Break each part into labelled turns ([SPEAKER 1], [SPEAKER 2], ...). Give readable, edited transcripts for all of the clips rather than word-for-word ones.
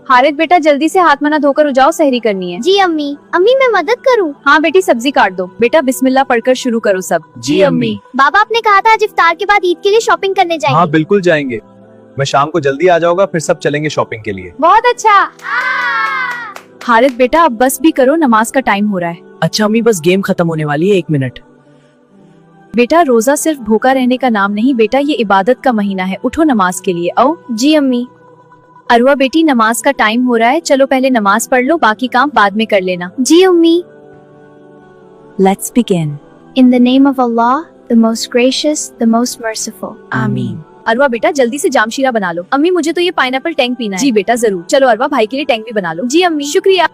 [SPEAKER 1] हारित बेटा जल्दी से हाथ मना धोकर जाओ, सहरी करनी है।
[SPEAKER 2] जी अम्मी। अम्मी मैं मदद करूं?
[SPEAKER 1] हाँ बेटी सब्जी काट दो। बेटा बिस्मिल्लाह पढ़कर शुरू करो सब।
[SPEAKER 3] जी अम्मी।
[SPEAKER 2] बाबा आपने कहा था आज इफ्तार के बाद ईद के लिए शॉपिंग करने जाएंगे।
[SPEAKER 3] हाँ बिल्कुल जाएंगे। मैं शाम को जल्दी आ जाऊंगा, फिर सब चलेंगे शॉपिंग के लिए।
[SPEAKER 1] बहुत अच्छा। हारित बेटा अब बस भी करो, नमाज का टाइम हो रहा है।
[SPEAKER 4] अच्छा अम्मी बस गेम खत्म होने वाली है, 1 मिनट।
[SPEAKER 1] बेटा रोजा सिर्फ भूखा रहने का नाम नहीं बेटा, ये इबादत का महीना है। उठो नमाज के लिए आओ।
[SPEAKER 2] जी अम्मी।
[SPEAKER 1] अरवा बेटी नमाज का टाइम हो रहा है, चलो पहले नमाज पढ़ लो, बाकी काम बाद में कर लेना।
[SPEAKER 2] जी अम्मी।
[SPEAKER 1] Let's begin.
[SPEAKER 2] In the name of Allah, the most gracious, the most merciful.
[SPEAKER 4] आमीन।
[SPEAKER 1] अरवा बेटा जल्दी से जामशीरा बना लो। अम्मी मुझे तो ये पाइनएप्पल टैंक पीना है। जी बेटा जरूर। चलो अरवा भाई के लिए टैंक भी बना लो। जी अम्मी। शुक्रिया।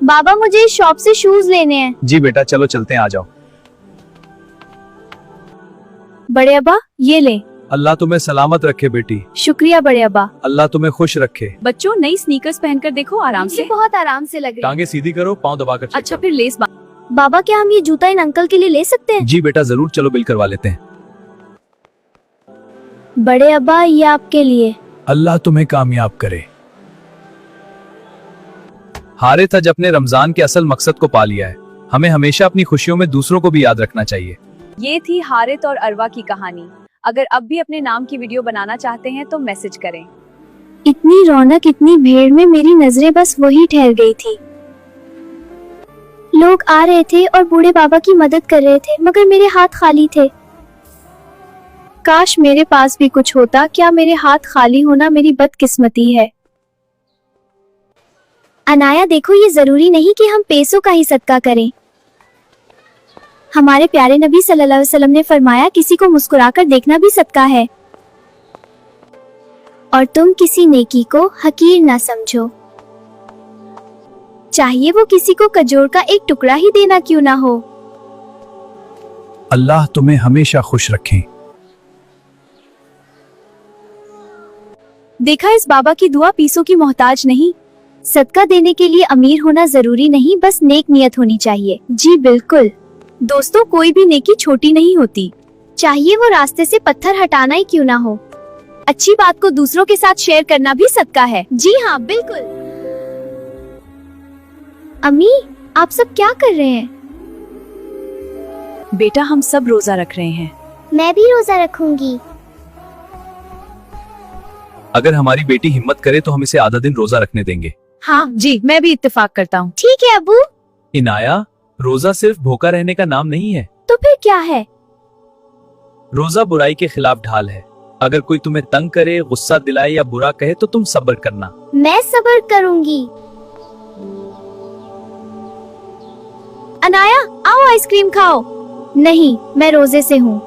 [SPEAKER 2] बाबा मुझे इस शॉप से शूज लेने हैं।
[SPEAKER 3] जी बेटा चलो चलते हैं, आ जाओ।
[SPEAKER 1] बड़े अब्बा ये ले।
[SPEAKER 3] अल्लाह तुम्हें सलामत रखे बेटी।
[SPEAKER 1] शुक्रिया बड़े अब्बा।
[SPEAKER 3] अल्लाह तुम्हें खुश रखे।
[SPEAKER 1] बच्चों नई स्नीकर्स पहनकर देखो आराम से।
[SPEAKER 2] बहुत आराम से लग रही है।
[SPEAKER 3] टांगे सीधी करो, पाँव दबाकर चेक
[SPEAKER 1] अच्छा
[SPEAKER 3] करो।
[SPEAKER 1] फिर लेस
[SPEAKER 2] बाबा क्या हम ये जूता इन अंकल के लिए ले सकते हैं?
[SPEAKER 3] जी बेटा जरूर, चलो बिल करवा लेते हैं।
[SPEAKER 2] बड़े अब्बा ये आपके लिए।
[SPEAKER 3] अल्लाह तुम्हें कामयाब करे। हारित आज अपने रमजान के असल मकसद को पा लिया है। हमें हमेशा अपनी खुशियों में दूसरों को भी याद रखना चाहिए।
[SPEAKER 1] ये थी हारित और अरवा की कहानी। अगर अब भी अपने नाम की वीडियो बनाना चाहते हैं तो मैसेज करें।
[SPEAKER 2] इतनी रौनक इतनी भीड़ में मेरी नजरें बस वही ठहर गई थी। लोग आ रहे थे और बूढ़े बाबा की मदद कर रहे थे, मगर मेरे हाथ खाली थे। काश मेरे पास भी कुछ होता। क्या मेरे हाथ खाली होना मेरी बदकिस्मती है? अनाया देखो, ये जरूरी नहीं कि हम पैसों का ही सदका करें। हमारे प्यारे नबी सल्लल्लाहु अलैहि वसल्लम ने फरमाया किसी को मुस्कुराकर देखना भी सदका है। और तुम किसी नेकी को हकीर ना समझो, चाहिए वो किसी को कजोर का एक टुकड़ा ही देना क्यों ना हो।
[SPEAKER 3] अल्लाह तुम्हें हमेशा खुश रखे।
[SPEAKER 1] देखा इस बाबा की दुआ पीसों की मोहताज नहीं।
[SPEAKER 2] सदका देने के लिए अमीर होना जरूरी नहीं, बस नेक नियत होनी चाहिए। जी बिल्कुल।
[SPEAKER 1] दोस्तों कोई भी नेकी छोटी नहीं होती,
[SPEAKER 2] चाहिए वो रास्ते से पत्थर हटाना ही क्यों ना हो।
[SPEAKER 1] अच्छी बात को दूसरों के साथ शेयर करना भी सदका है।
[SPEAKER 2] जी हाँ बिल्कुल। अम्मी आप सब क्या कर रहे हैं?
[SPEAKER 1] बेटा हम सब रोजा रख रहे हैं।
[SPEAKER 2] मैं भी रोजा रखूंगी।
[SPEAKER 3] अगर हमारी बेटी हिम्मत करे तो हम इसे आधा दिन रोजा रखने देंगे।
[SPEAKER 1] हाँ जी मैं भी इत्तेफाक करता हूँ।
[SPEAKER 2] ठीक है अबू।
[SPEAKER 3] इनाया रोजा सिर्फ भूखा रहने का नाम नहीं है।
[SPEAKER 2] तो फिर क्या है?
[SPEAKER 3] रोजा बुराई के खिलाफ ढाल है। अगर कोई तुम्हें तंग करे, गुस्सा दिलाए या बुरा कहे तो तुम सब्र करना।
[SPEAKER 2] मैं सब्र करूंगी।
[SPEAKER 1] अनाया आओ आइसक्रीम खाओ।
[SPEAKER 2] नहीं मैं रोजे से हूँ।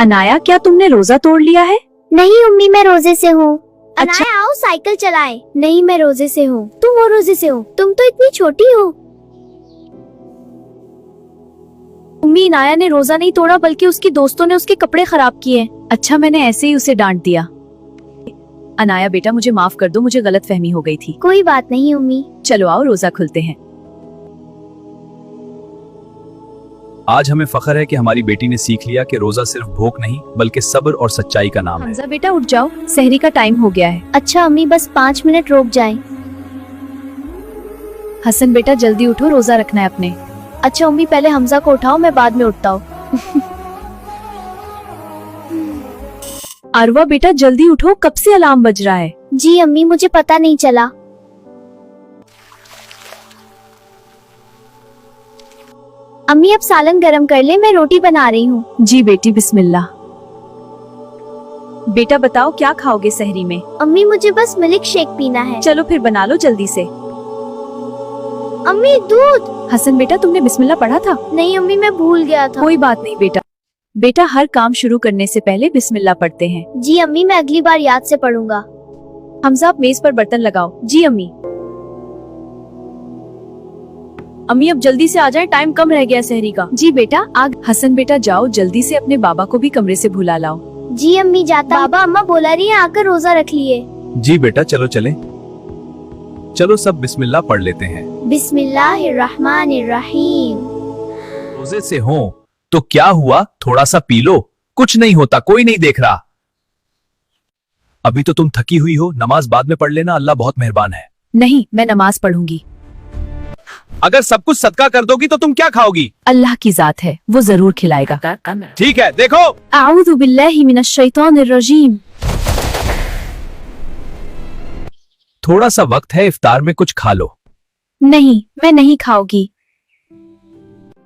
[SPEAKER 1] अनाया क्या तुमने रोजा तोड़ लिया है?
[SPEAKER 2] नहीं अम्मी मैं रोजे से हूँ।
[SPEAKER 1] अच्छा।
[SPEAKER 2] अनाया आओ साइकिल चलाए। नहीं मैं रोजे से हूँ। तुम वो रोजे से हो? तुम तो इतनी छोटी हो।
[SPEAKER 1] उम्मी इनाया ने रोजा नहीं तोड़ा बल्कि उसकी दोस्तों ने उसके कपड़े खराब किए। अच्छा मैंने ऐसे ही उसे डांट दिया। अनाया बेटा मुझे माफ कर दो, मुझे गलत फहमी हो गई थी।
[SPEAKER 2] कोई बात नहीं उम्मी।
[SPEAKER 1] चलो आओ रोजा खुलते हैं।
[SPEAKER 3] आज हमें फख्र है कि हमारी बेटी ने सीख लिया कि रोजा सिर्फ भूख नहीं बल्कि सब्र और सच्चाई का नाम है।
[SPEAKER 1] हमजा बेटा उठ जाओ, सहरी का टाइम हो गया है।
[SPEAKER 2] अच्छा अम्मी बस 5 मिनट रुक जाएं।
[SPEAKER 1] हसन बेटा जल्दी उठो, रोजा रखना है अपने।
[SPEAKER 2] अच्छा अम्मी पहले हमजा को उठाओ, मैं बाद में उठता हूँ।
[SPEAKER 1] अरवा बेटा जल्दी उठो, कब से अलार्म बज रहा है।
[SPEAKER 2] जी अम्मी मुझे पता नहीं चला। अम्मी अब सालन गरम कर ले, मैं रोटी बना रही हूँ।
[SPEAKER 1] जी बेटी बिस्मिल्लाह। बेटा बताओ क्या खाओगे सहरी में?
[SPEAKER 2] अम्मी मुझे बस मिल्क शेक पीना है।
[SPEAKER 1] चलो फिर बना लो जल्दी से।
[SPEAKER 2] अम्मी दूध।
[SPEAKER 1] हसन बेटा तुमने बिस्मिल्लाह पढ़ा था?
[SPEAKER 2] नहीं अम्मी मैं भूल गया था।
[SPEAKER 1] कोई बात नहीं बेटा। बेटा हर काम शुरू करने से पहले बिस्मिल्लाह पढ़ते हैं।
[SPEAKER 2] जी अम्मी मैं अगली बार याद से पढ़ूंगा।
[SPEAKER 1] हमजा आप मेज पर बर्तन लगाओ। जी अम्मी। अम्मी अब जल्दी से आ जाए, टाइम कम रह गया सहरी का। जी बेटा आग। हसन बेटा जाओ जल्दी से अपने बाबा को भी कमरे से भुला लाओ।
[SPEAKER 2] जी अम्मी जाता। बाबा अम्मा बोला रही है आकर रोजा रख लिए।
[SPEAKER 3] जी बेटा चलो चले। चलो सब बिस्मिल्लाह पढ़ लेते हैं।
[SPEAKER 2] बिस्मिल्लाहिर्रहमानिर्रहीम।
[SPEAKER 3] रोजे से हो तो क्या हुआ, थोड़ा सा पी लो, कुछ नहीं होता, कोई नहीं देख रहा। अभी तो तुम थकी हुई हो, नमाज बाद में पढ़ लेना, अल्लाह बहुत मेहरबान है।
[SPEAKER 1] नहीं, मैं नमाज पढ़ूंगी।
[SPEAKER 3] अगर सब कुछ सदका कर दोगी तो तुम क्या खाओगी?
[SPEAKER 1] अल्लाह की जात है, वो जरूर खिलाएगा।
[SPEAKER 3] ठीक है, देखो।
[SPEAKER 1] आऊज़ु बिल्लाहि मिनश शैतानिर रजीम।
[SPEAKER 3] थोड़ा सा वक्त है, इफ्तार में कुछ खा लो।
[SPEAKER 1] नहीं, मैं नहीं खाऊंगी।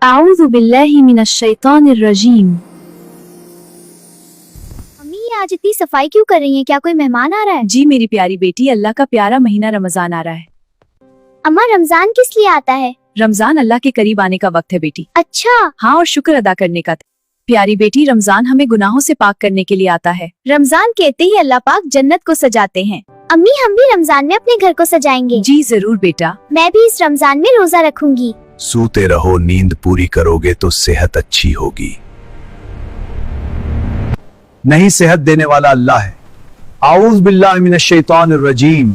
[SPEAKER 1] आऊज़ु बिल्लाहि मिनश शैतानिर रजीम।
[SPEAKER 2] अम्मी, ये आज इतनी सफाई क्यों कर रही हैं? क्या कोई मेहमान आ रहा है?
[SPEAKER 1] जी मेरी प्यारी बेटी, अल्लाह का प्यारा महीना रमजान आ रहा है।
[SPEAKER 2] अम्मा, रमजान किस लिए आता है?
[SPEAKER 1] रमजान अल्लाह के करीब आने का वक्त है बेटी।
[SPEAKER 2] अच्छा।
[SPEAKER 1] हाँ, और शुक्र अदा करने का। प्यारी बेटी, रमजान हमें गुनाहों से पाक करने के लिए आता है। रमजान कहते ही अल्लाह पाक जन्नत को सजाते हैं।
[SPEAKER 2] अम्मी, हम भी रमजान में अपने घर को सजाएंगे।
[SPEAKER 1] जी जरूर बेटा।
[SPEAKER 2] मैं भी इस रमजान में रोजा रखूंगी।
[SPEAKER 5] सोते रहो, नींद पूरी करोगे तो सेहत अच्छी होगी। नहीं, सेहत देने वाला अल्लाह है। आऊज़ बिल्लाहि मिनश शैतानिर रजीम।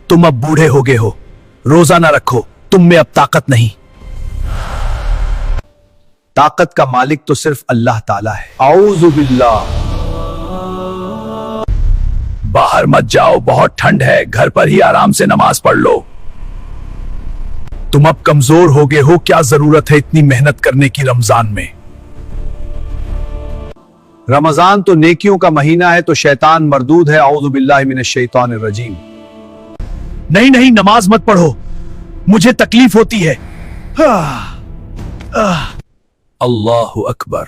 [SPEAKER 5] तुम अब बूढ़े हो गए हो, रोजा ना रखो, तुम में अब ताकत नहीं। ताकत का मालिक तो सिर्फ अल्लाह ताला है। आऊज़ु बिल्लाह। बाहर मत जाओ, बहुत ठंड है, घर पर ही आराम से नमाज पढ़ लो। तुम अब कमजोर हो गए हो, क्या जरूरत है इतनी मेहनत करने की रमजान में? रमजान तो नेकियों का महीना है, तो शैतान मरदूद है। आऊज़ु बिल्लाहि मिनश शैतानिर रजीम। नहीं नहीं, नमाज मत पढ़ो, मुझे तकलीफ होती है। अल्लाहु अकबर।